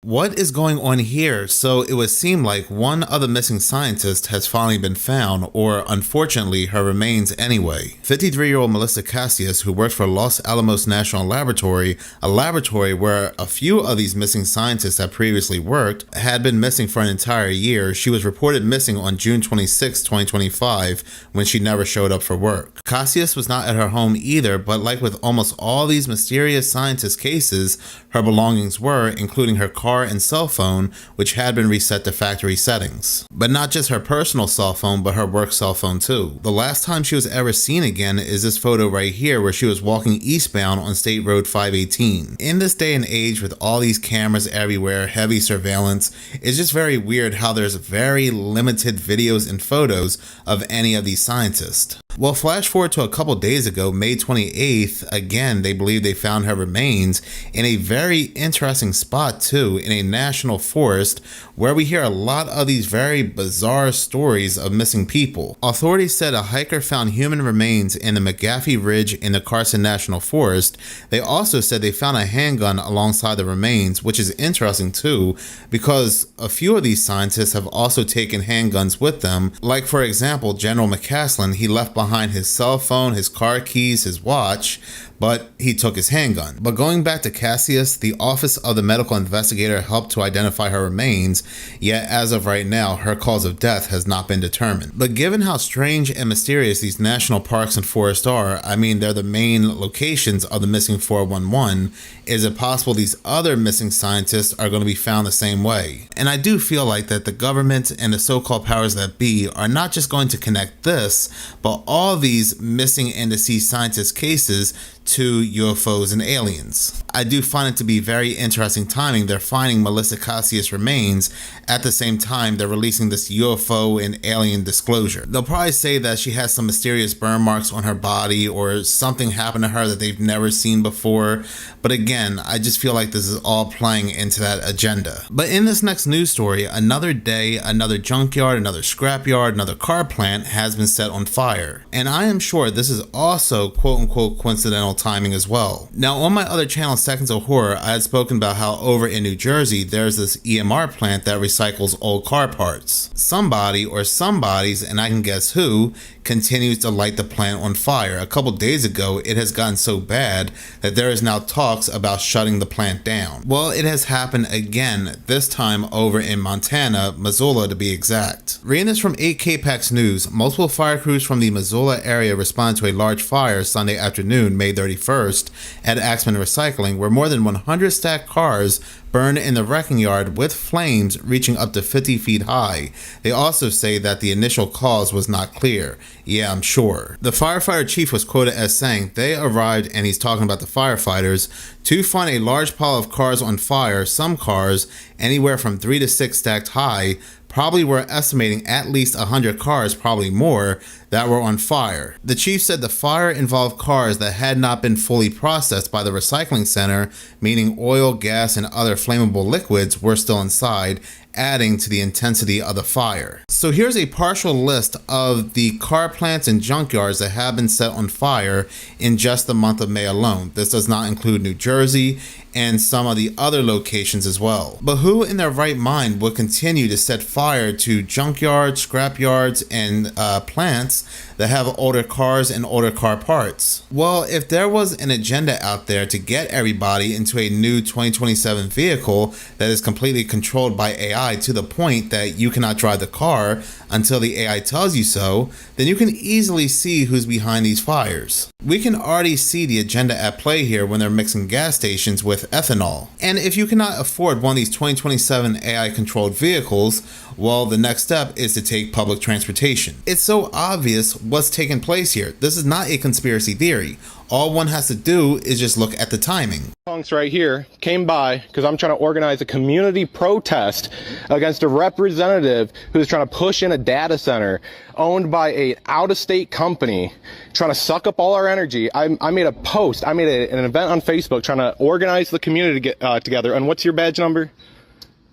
What is going on here? So it would seem like one other missing scientist has finally been found, or unfortunately her remains anyway. 53-year-old Melissa Cassius, who worked for Los Alamos National Laboratory, a laboratory where a few of these missing scientists had previously worked, had been missing for an entire year. She was reported missing on June 26, 2025, when she never showed up for work. Cassius was not at her home either, but like with almost all these mysterious scientist cases, her belongings were, including her car and cell phone, which had been reset to factory settings. But not just her personal cell phone, but her work cell phone too. The last time she was ever seen again is this photo right here, where she was walking eastbound on State Road 518. In this day and age, with all these cameras everywhere, heavy surveillance, it's just very weird how there's very limited videos and photos of any of these scientists. Well, flash forward to a couple days ago, May 28th, again, they believe they found her remains in a very interesting spot too, in a national forest, where we hear a lot of these very bizarre stories of missing people. Authorities said a hiker found human remains in the McGaffey Ridge in the Carson National Forest. They also said they found a handgun alongside the remains, which is interesting too, because a few of these scientists have also taken handguns with them. Like for example, General McCaslin, he left behind his cell phone, his car keys, his watch, but he took his handgun. But going back to Cassius, the Office of the Medical Investigator helped to identify her remains, yet as of right now, her cause of death has not been determined. But given how strange and mysterious these national parks and forests are, I mean, they're the main locations of the missing 411, is it possible these other missing scientists are going to be found the same way? And I do feel like that the government and the so-called powers that be are not just going to connect this, but all these missing and deceased scientist cases to UFOs and aliens. I do find it to be very interesting timing. They're finding Melissa Cassius remains at the same time they're releasing this UFO and alien disclosure. They'll probably say that she has some mysterious burn marks on her body or something happened to her that they've never seen before. But again, I just feel like this is all playing into that agenda. But in this next news story, another day, another junkyard, another scrapyard, another car plant has been set on fire. And I am sure this is also quote unquote coincidental timing as well. Now on my other channel, Seconds of Horror, I had spoken about how over in New Jersey there's this EMR plant that recycles old car parts. Somebody or somebody's, and I can guess who, continues to light the plant on fire. A couple days ago, it has gotten so bad that there is now talks about shutting the plant down. Well, it has happened again, this time over in Montana, Missoula to be exact. Reading this from 8KPAX News, multiple fire crews from the Missoula area responded to a large fire Sunday afternoon, May 31st, at Axman Recycling, where more than 100 stacked cars burned in the wrecking yard with flames reaching up to 50 feet high. They also say that the initial cause was not clear. Yeah, I'm sure. The firefighter chief was quoted as saying they arrived, and he's talking about the firefighters, to find a large pile of cars on fire. Some cars, anywhere from 3 to 6 stacked high, probably were estimating at least 100 cars, probably more, that were on fire. The chief said the fire involved cars that had not been fully processed by the recycling center, meaning oil, gas, and other flammable liquids were still inside, adding to the intensity of the fire. So here's a partial list of the car plants and junkyards that have been set on fire in just the month of May alone. This does not include New Jersey and some of the other locations as well. But who in their right mind would continue to set fire to junkyards, scrapyards, and plants that have older cars and older car parts? Well, if there was an agenda out there to get everybody into a new 2027 vehicle that is completely controlled by AI to the point that you cannot drive the car until the AI tells you so, then you can easily see who's behind these fires. We can already see the agenda at play here when they're mixing gas stations with ethanol. And if you cannot afford one of these 2027 AI controlled vehicles, well, the next step is to take public transportation. It's so obvious what's taking place here. This is not a conspiracy theory. All one has to do is just look at the timing. Punks right here came by because I'm trying to organize a community protest against a representative who's trying to push in a data center owned by a out-of-state company trying to suck up all our energy. I made a post, I made an event on Facebook trying to organize the community to get together. And what's your badge number?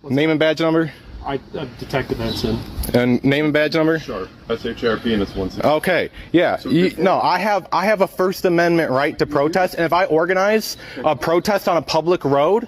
Name and badge number? I Detective Benson. And name and badge number? Sure. SHRP and it's 160. Okay. Yeah. So No, I have a First Amendment right to protest, and if I organize a protest on a public road,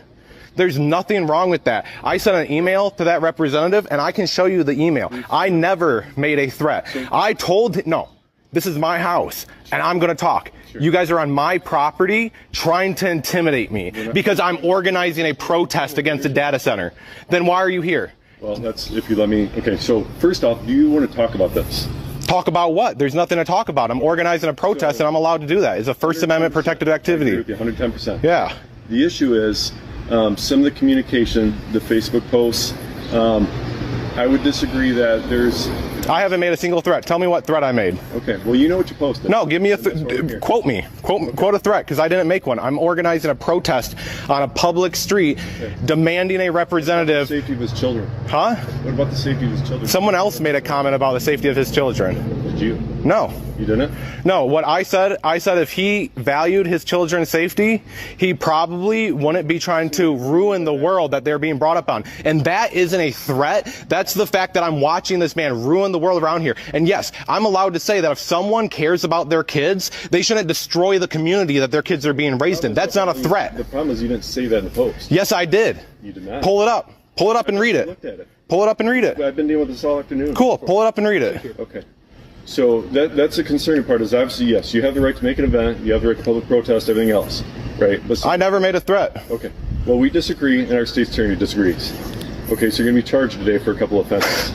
There's nothing wrong with that. I sent an email to that representative, and I can show you the email. I never made a threat. I told, no, this is my house, and I'm going to talk. You guys are on my property trying to intimidate me because I'm organizing a protest against a data center. Then why are you here? Well, that's, if you let me. Okay, so first off, do you want to talk about this? Talk about what? There's nothing to talk about. I'm organizing a protest, and I'm allowed to do that. It's a First Amendment protected activity. I agree with you 110%. Yeah. The issue is some of the communication, the Facebook posts. I would disagree that there's. I haven't made a single threat. Tell me what threat I made. Okay, well, you know what you posted. No, give me a quote me. Quote a threat, because I didn't make one. I'm organizing a protest on a public street, demanding a representative. The safety of his children. Huh? What about the safety of his children? Someone else made a comment about the safety of his children. Did you? No. You didn't? No, what I said if he valued his children's safety, he probably wouldn't be trying to ruin the world that they're being brought up on. And that isn't a threat. That's the fact that I'm watching this man ruin the world around here. And yes, I'm allowed to say that if someone cares about their kids, they shouldn't destroy the community that their kids are being raised in. That's not a threat. The problem is you didn't say that in the post. Yes, I did. You did not. Pull it up. Pull it up and read I it. looked at it. Pull it up and read it. I've been dealing with this all afternoon. Cool. Pull it up and read it. Okay. So that's the concerning part is obviously, yes, you have the right to make an event, you have the right to public protest, everything else, right? But I never made a threat. Okay. Well, we disagree, and our state's attorney disagrees. Okay, so you're going to be charged today for a couple of offenses.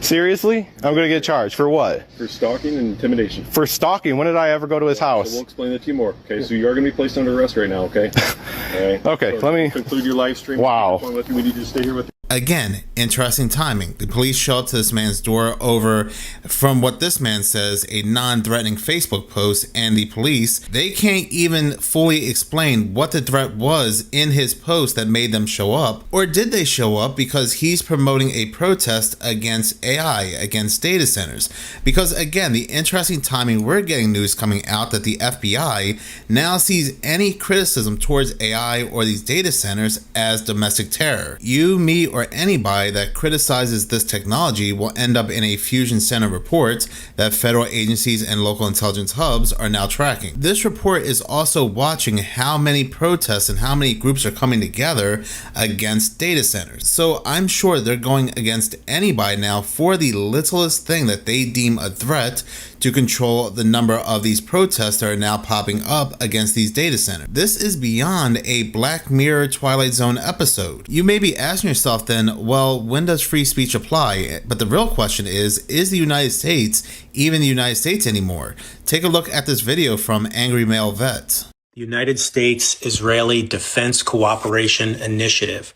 Seriously? I'm going to get charged for what? For stalking and intimidation. For stalking? When did I ever go to his house? So we'll explain that to you more. Okay, so you are going to be placed under arrest right now, okay? All right. Okay, so let me conclude your live stream. Wow. We need you to stay here with you. Again, interesting timing. The police show up to this man's door over, from what this man says, a non-threatening Facebook post, and the police, they can't even fully explain what the threat was in his post that made them show up. Or did they show up because he's promoting a protest against AI, against data centers? Because again, the interesting timing, we're getting news coming out that the FBI now sees any criticism towards AI or these data centers as domestic terror. You, me, or anybody that criticizes this technology will end up in a Fusion Center report that federal agencies and local intelligence hubs are now tracking. This report is also watching how many protests and how many groups are coming together against data centers. So I'm sure they're going against anybody now for the littlest thing that they deem a threat to control the number of these protests that are now popping up against these data centers. This is beyond a Black Mirror Twilight Zone episode. You may be asking yourself then, well, when does free speech apply? But the real question is the United States even the United States anymore? Take a look at this video from Angry Male Vet. The United States-Israeli Defense Cooperation Initiative.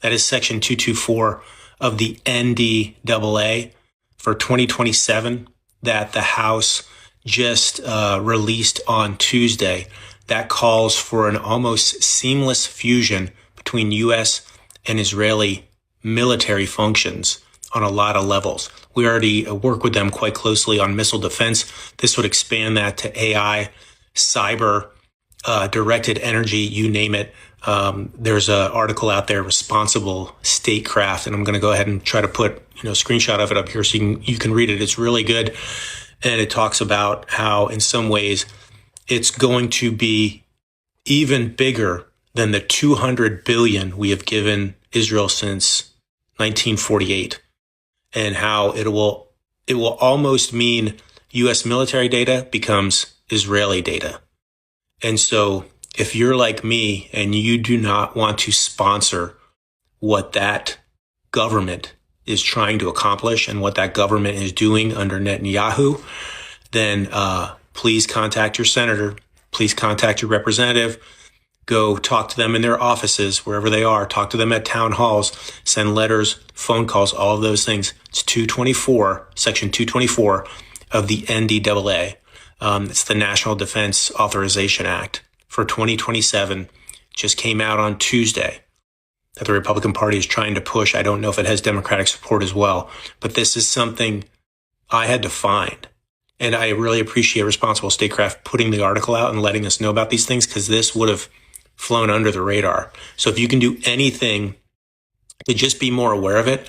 That is Section 224 of the NDAA for 2027 that the House just released on Tuesday. That calls for an almost seamless fusion between U.S. and Israeli military functions on a lot of levels. We already work with them quite closely on missile defense. This would expand that to AI, cyber, directed energy, you name it. There's an article out there, Responsible Statecraft, and I'm going to go ahead and try to put a screenshot of it up here so you can read it. It's really good, and it talks about how in some ways it's going to be even bigger than the $200 billion we have given Israel since 1948, and how it will almost mean U.S. military data becomes Israeli data. And so if you're like me and you do not want to sponsor what that government is trying to accomplish and what that government is doing under Netanyahu, then please contact your senator. Please contact your representative. Go talk to them in their offices, wherever they are. Talk to them at town halls. Send letters, phone calls, all of those things. It's 224, Section 224 of the NDAA. It's the National Defense Authorization Act for 2027. Just came out on Tuesday that the Republican Party is trying to push. I don't know if it has Democratic support as well, but this is something I had to find. And I really appreciate Responsible Statecraft putting the article out and letting us know about these things, because this would have flown under the radar. So if you can do anything to just be more aware of it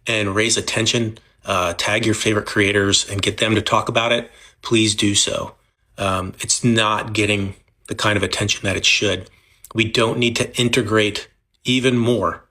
and raise attention, tag your favorite creators and get them to talk about it, please do so. It's not getting the kind of attention that it should. We don't need to integrate even more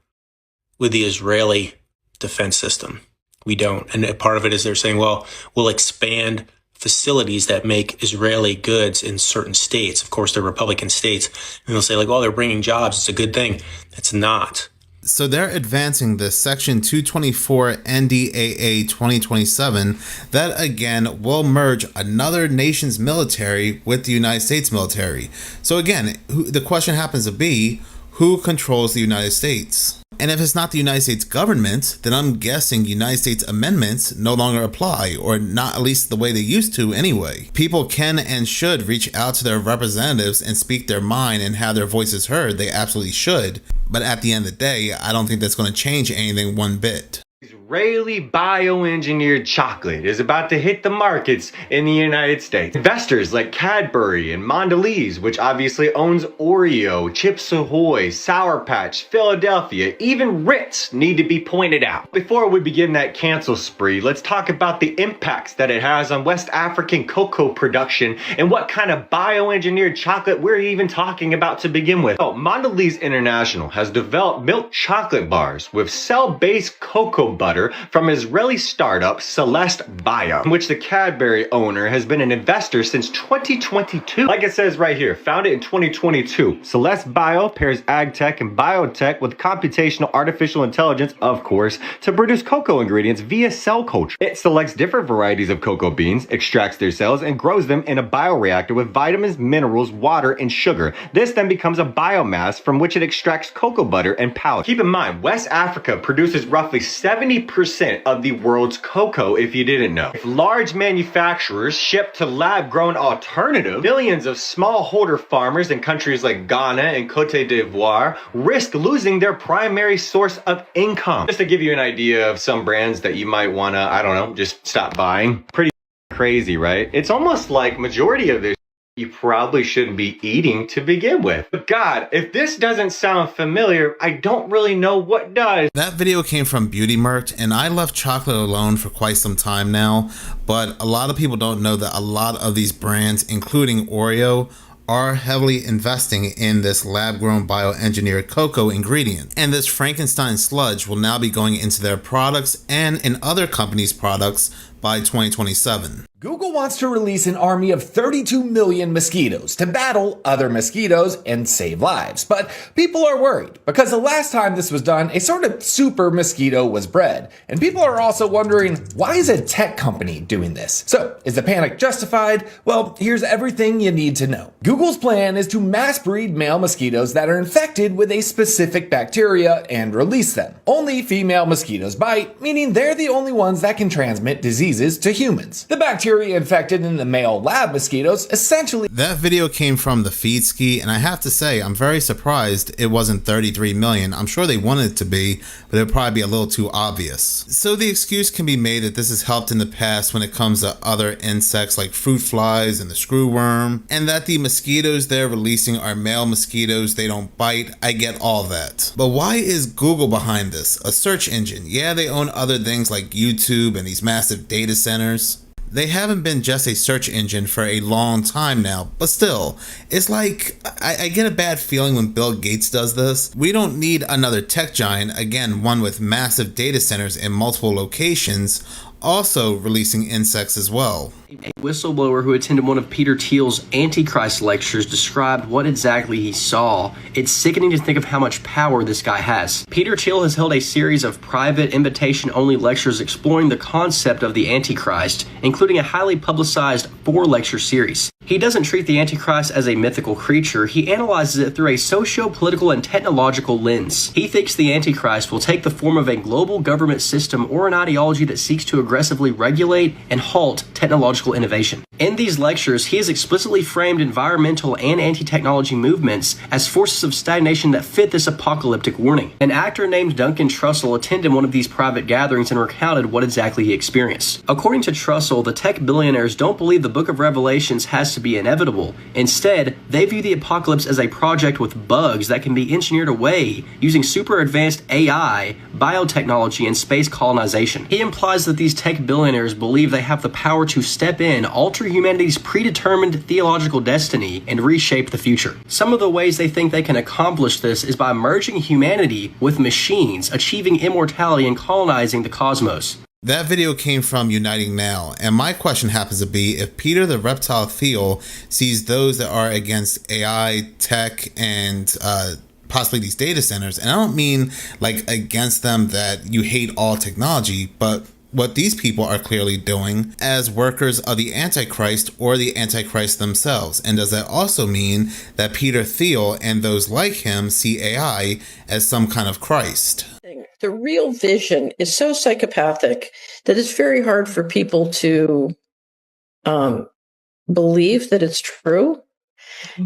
with the Israeli defense system. We don't. And part of it is they're saying, well, we'll expand facilities that make Israeli goods in certain states. Of course, they're Republican states. And they'll say, like, oh, they're bringing jobs. It's a good thing. It's not. So they're advancing the Section 224 NDAA 2027 that, again, will merge another nation's military with the United States military. So again, the question happens to be, who controls the United States? And if it's not the United States government, then I'm guessing United States amendments no longer apply, or not at least the way they used to anyway. People can and should reach out to their representatives and speak their mind and have their voices heard. They absolutely should. But at the end of the day, I don't think that's going to change anything one bit. Israeli bioengineered chocolate is about to hit the markets in the United States. Investors like Cadbury and Mondelez, which obviously owns Oreo, Chips Ahoy, Sour Patch, Philadelphia, even Ritz need to be pointed out. Before we begin that cancel spree, let's talk about the impacts that it has on West African cocoa production and what kind of bioengineered chocolate we're even talking about to begin with. Oh, Mondelez International has developed milk chocolate bars with cell-based cocoa butter from Israeli startup Celeste Bio, in which the Cadbury owner has been an investor since 2022. Like it says right here, founded in 2022, Celeste Bio pairs ag tech and biotech with computational artificial intelligence, of course, to produce cocoa ingredients via cell culture. It selects different varieties of cocoa beans, extracts their cells, and grows them in a bioreactor with vitamins, minerals, water, and sugar. This then becomes a biomass from which it extracts cocoa butter and powder. Keep in mind, West Africa produces roughly 70% of the world's cocoa, if you didn't know. If large manufacturers ship to lab-grown alternative, millions of smallholder farmers in countries like Ghana and Cote d'Ivoire risk losing their primary source of income. Just to give you an idea of some brands that you might want to, I don't know, just stop buying. Pretty crazy, right? It's almost like majority of this you probably shouldn't be eating to begin with. But God, if this doesn't sound familiar, I don't really know what does. That video came from Beauty Merked, and I left chocolate alone for quite some time now, but a lot of people don't know that a lot of these brands, including Oreo, are heavily investing in this lab-grown bioengineered cocoa ingredient. And this Frankenstein sludge will now be going into their products and in other companies' products by 2027. Google wants to release an army of 32 million mosquitoes to battle other mosquitoes and save lives. But people are worried because the last time this was done, a sort of super mosquito was bred. And people are also wondering, why is a tech company doing this? So, is the panic justified? Well, here's everything you need to know. Google's plan is to mass breed male mosquitoes that are infected with a specific bacteria and release them. Only female mosquitoes bite, meaning they're the only ones that can transmit diseases to humans. The bacteria infected in the male lab mosquitoes essentially... That video came from the feed ski, and I have to say, I'm very surprised it wasn't 33 million. I'm sure they wanted it to be, but it would probably be a little too obvious. So the excuse can be made that this has helped in the past when it comes to other insects like fruit flies and the screwworm, and that the mosquitoes they're releasing are male mosquitoes, they don't bite. I get all that. But why is Google behind this? A search engine. Yeah, they own other things like YouTube and these massive data centers. They haven't been just a search engine for a long time now, but still, it's like, I get a bad feeling when Bill Gates does this. We don't need another tech giant, again, one with massive data centers in multiple locations, also releasing insects as well. A whistleblower who attended one of Peter Thiel's Antichrist lectures described what exactly he saw. It's sickening to think of how much power this guy has. Peter Thiel has held a series of private, invitation-only lectures exploring the concept of the Antichrist, including a highly publicized 4-lecture series. He doesn't treat the Antichrist as a mythical creature, he analyzes it through a socio-political and technological lens. He thinks the Antichrist will take the form of a global government system or an ideology that seeks to aggressively regulate and halt technological innovation. In these lectures, he has explicitly framed environmental and anti-technology movements as forces of stagnation that fit this apocalyptic warning. An actor named Duncan Trussell attended one of these private gatherings and recounted what exactly he experienced. According to Trussell, the tech billionaires don't believe the Book of Revelations has to be inevitable. Instead, they view the apocalypse as a project with bugs that can be engineered away using super advanced AI, biotechnology, and space colonization. He implies that these tech billionaires believe they have the power to step in, alter alter humanity's predetermined theological destiny and reshape the future. Some of the ways they think they can accomplish this is by merging humanity with machines, achieving immortality and colonizing the cosmos. That video came from Uniting Now, and my question happens to be if Peter the Reptile Thiel sees those that are against AI, tech, and possibly these data centers, and I don't mean like against them that you hate all technology, but what these people are clearly doing as workers of the Antichrist or the Antichrist themselves. And does that also mean that Peter Thiel and those like him see AI as some kind of Christ? The real vision is so psychopathic that it's very hard for people to believe that it's true.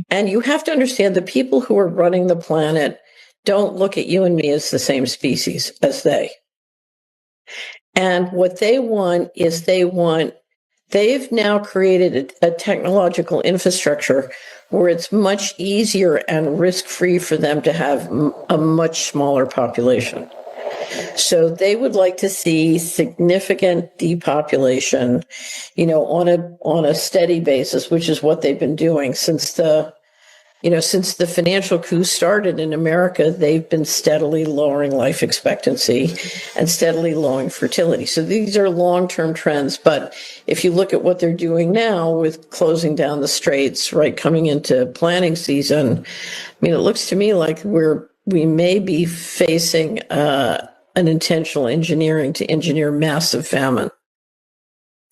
And you have to understand the people who are running the planet don't look at you and me as the same species as they. And what they want is they've now created a technological infrastructure where it's much easier and risk-free for them to have a much smaller population. So they would like to see significant depopulation, on a steady basis, which is what they've been doing since the financial coup started in America. They've been steadily lowering life expectancy and steadily lowering fertility. So these are long-term trends. But if you look at what they're doing now with closing down the straits, right, coming into planting season, it looks to me like we may be facing an intentional engineering to engineer massive famine,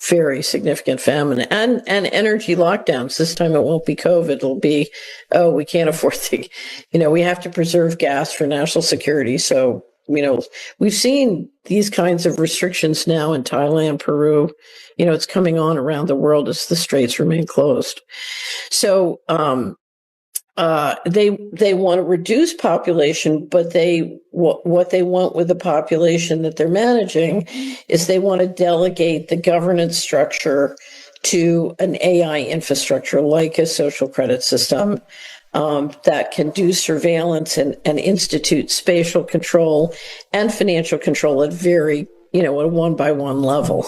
very significant famine, and energy lockdowns. This time it won't be COVID. It'll be, we can't afford to, we have to preserve gas for national security. So, we've seen these kinds of restrictions now in Thailand, Peru. It's coming on around the world as the straits remain closed. So, they want to reduce population, but what they want with the population that they're managing is they want to delegate the governance structure to an AI infrastructure like a social credit system that can do surveillance and institute spatial control and financial control at very at a one-by-one level.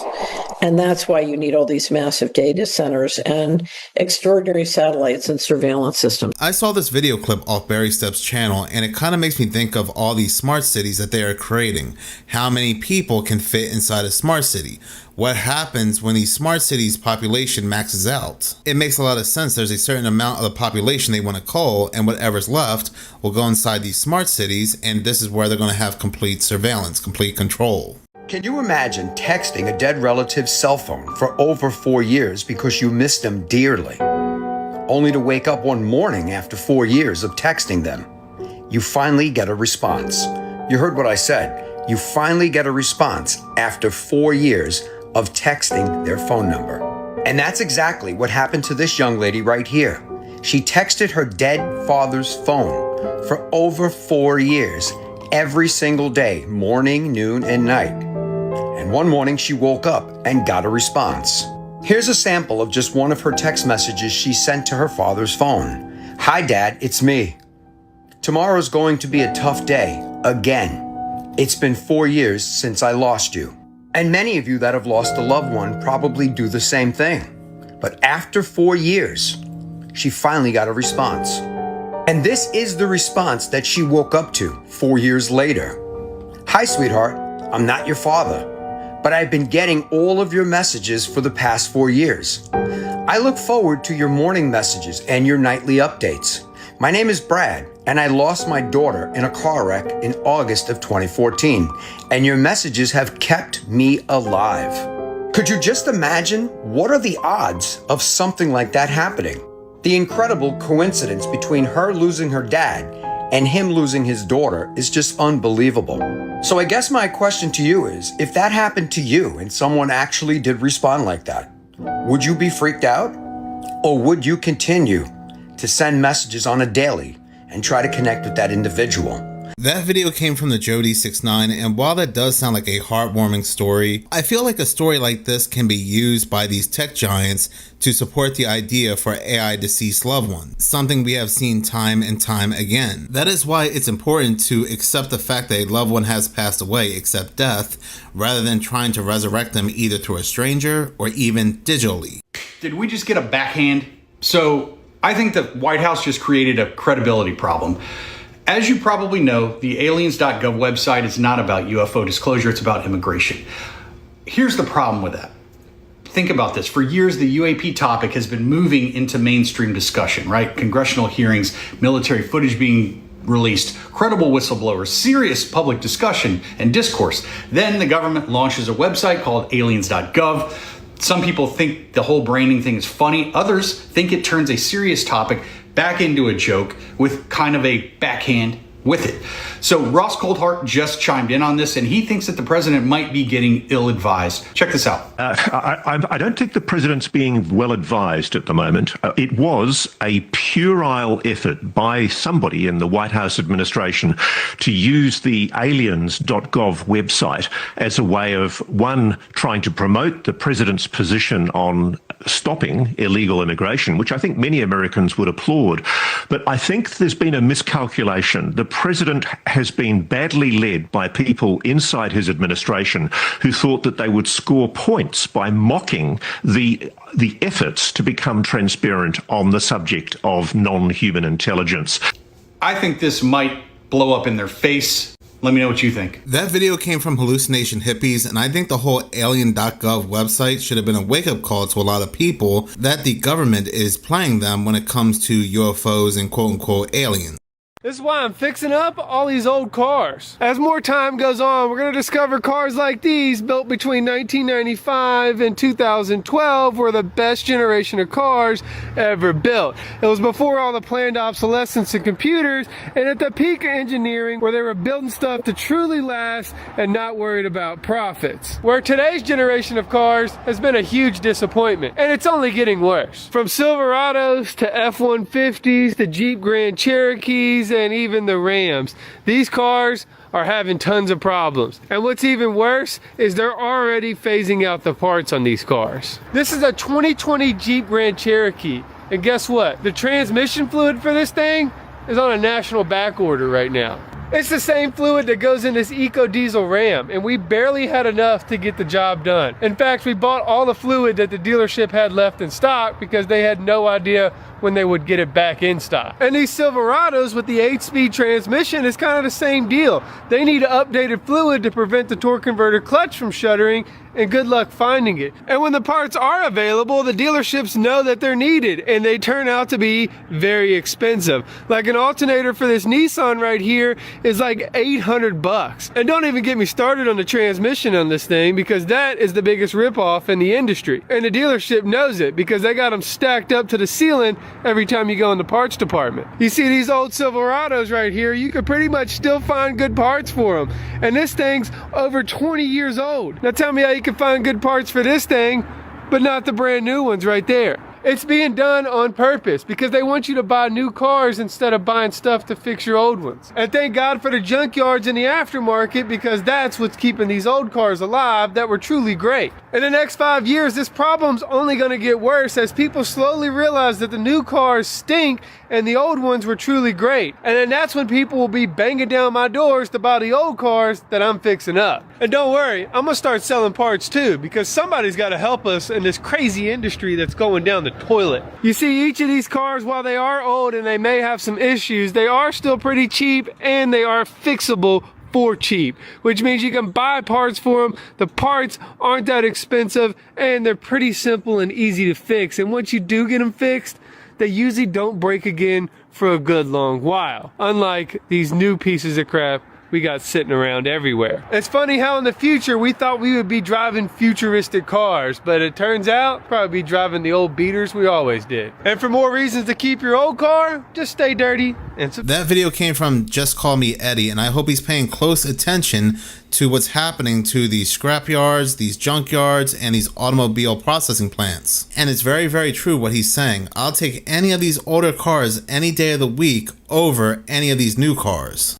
And that's why you need all these massive data centers and extraordinary satellites and surveillance systems. I saw this video clip off Barry Stepp's channel, and it kind of makes me think of all these smart cities that they are creating. How many people can fit inside a smart city? What happens when these smart cities' population maxes out? It makes a lot of sense. There's a certain amount of the population they want to cull, and whatever's left will go inside these smart cities, and this is where they're going to have complete surveillance, complete control. Can you imagine texting a dead relative's cell phone for over 4 years because you missed them dearly, only to wake up one morning after 4 years of texting them? You finally get a response. You heard what I said. You finally get a response after 4 years of texting their phone number. And that's exactly what happened to this young lady right here. She texted her dead father's phone for over 4 years, every single day, morning, noon, and night. And one morning she woke up and got a response. Here's a sample of just one of her text messages she sent to her father's phone. Hi, Dad, it's me. Tomorrow's going to be a tough day, again. It's been 4 years since I lost you. And many of you that have lost a loved one probably do the same thing. But after 4 years, she finally got a response. And this is the response that she woke up to 4 years later. Hi, sweetheart. I'm not your father, but I've been getting all of your messages for the past 4 years. I look forward to your morning messages and your nightly updates. My name is Brad, and I lost my daughter in a car wreck in August of 2014, and your messages have kept me alive. Could you just imagine what are the odds of something like that happening? The incredible coincidence between her losing her dad and him losing his daughter is just unbelievable. So I guess my question to you is, if that happened to you and someone actually did respond like that, would you be freaked out? Or would you continue to send messages on a daily and try to connect with that individual? That video came from the Jody69, and while that does sound like a heartwarming story, I feel like a story like this can be used by these tech giants to support the idea for AI deceased loved ones, something we have seen time and time again. That is why it's important to accept the fact that a loved one has passed away, accept death, rather than trying to resurrect them either through a stranger or even digitally. Did we just get a backhand? So I think the White House just created a credibility problem. As you probably know, the aliens.gov website is not about UFO disclosure, it's about immigration. Here's the problem with that. Think about this. For years, the UAP topic has been moving into mainstream discussion, right? Congressional hearings, military footage being released, credible whistleblowers, serious public discussion and discourse. Then the government launches a website called aliens.gov. Some people think the whole branding thing is funny. Others think it turns a serious topic back into a joke with kind of a backhand with it. So Ross Coldhart just chimed in on this, and he thinks that the president might be getting ill-advised. Check this out. I don't think the president's being well-advised at the moment. It was a puerile effort by somebody in the White House administration to use the aliens.gov website as a way of, one, trying to promote the president's position on stopping illegal immigration, which I think many Americans would applaud. But I think there's been a miscalculation. The president has been badly led by people inside his administration who thought that they would score points by mocking the efforts to become transparent on the subject of non-human intelligence. I think this might blow up in their face. Let me know what you think. That video came from hallucination hippies, and I think the whole alien.gov website should have been a wake-up call to a lot of people that the government is playing them when it comes to UFOs and quote-unquote aliens. This is why I'm fixing up all these old cars. As more time goes on, we're going to discover cars like these built between 1995 and 2012 were the best generation of cars ever built. It was before all the planned obsolescence in computers and at the peak of engineering where they were building stuff to truly last and not worried about profits. Where today's generation of cars has been a huge disappointment, and it's only getting worse. From Silverados to F-150s to Jeep Grand Cherokees and even the Rams. These cars are having tons of problems. And what's even worse is they're already phasing out the parts on these cars. This is a 2020 Jeep Grand Cherokee. And guess what? The transmission fluid for this thing is on a national back order right now. It's the same fluid that goes in this eco diesel Ram, and we barely had enough to get the job done. In fact, we bought all the fluid that the dealership had left in stock because they had no idea when they would get it back in stock. And these Silverados with the 8-speed transmission is kind of the same deal. They need updated fluid to prevent the torque converter clutch from shuttering, and good luck finding it. And when the parts are available, the dealerships know that they're needed, and they turn out to be very expensive. Like an alternator for this Nissan right here is like 800 bucks. And don't even get me started on the transmission on this thing, because that is the biggest ripoff in the industry. And the dealership knows it because they got them stacked up to the ceiling every time you go in the parts department. You see these old Silverados right here, you could pretty much still find good parts for them. And this thing's over 20 years old. Now tell me how you can find good parts for this thing, but not the brand new ones right there. It's being done on purpose because they want you to buy new cars instead of buying stuff to fix your old ones. And thank God for the junkyards in the aftermarket, because that's what's keeping these old cars alive that were truly great. In the next 5 years, this problem's only going to get worse as people slowly realize that the new cars stink and the old ones were truly great. And then that's when people will be banging down my doors to buy the old cars that I'm fixing up. And don't worry, I'm gonna start selling parts too, because somebody's got to help us in this crazy industry that's going down the toilet. You see, each of these cars, while they are old and they may have some issues, they are still pretty cheap and they are fixable for cheap, which means you can buy parts for them. The parts aren't that expensive and they're pretty simple and easy to fix. And once you do get them fixed, they usually don't break again for a good long while, unlike these new pieces of crap we got sitting around everywhere. It's funny how in the future we thought we would be driving futuristic cars, but it turns out probably be driving the old beaters we always did. And for more reasons to keep your old car, just stay dirty. And that video came from Just Call Me Eddie, and I hope he's paying close attention to what's happening to these scrapyards, these junkyards, and these automobile processing plants. And it's very, very true what he's saying. I'll take any of these older cars any day of the week over any of these new cars.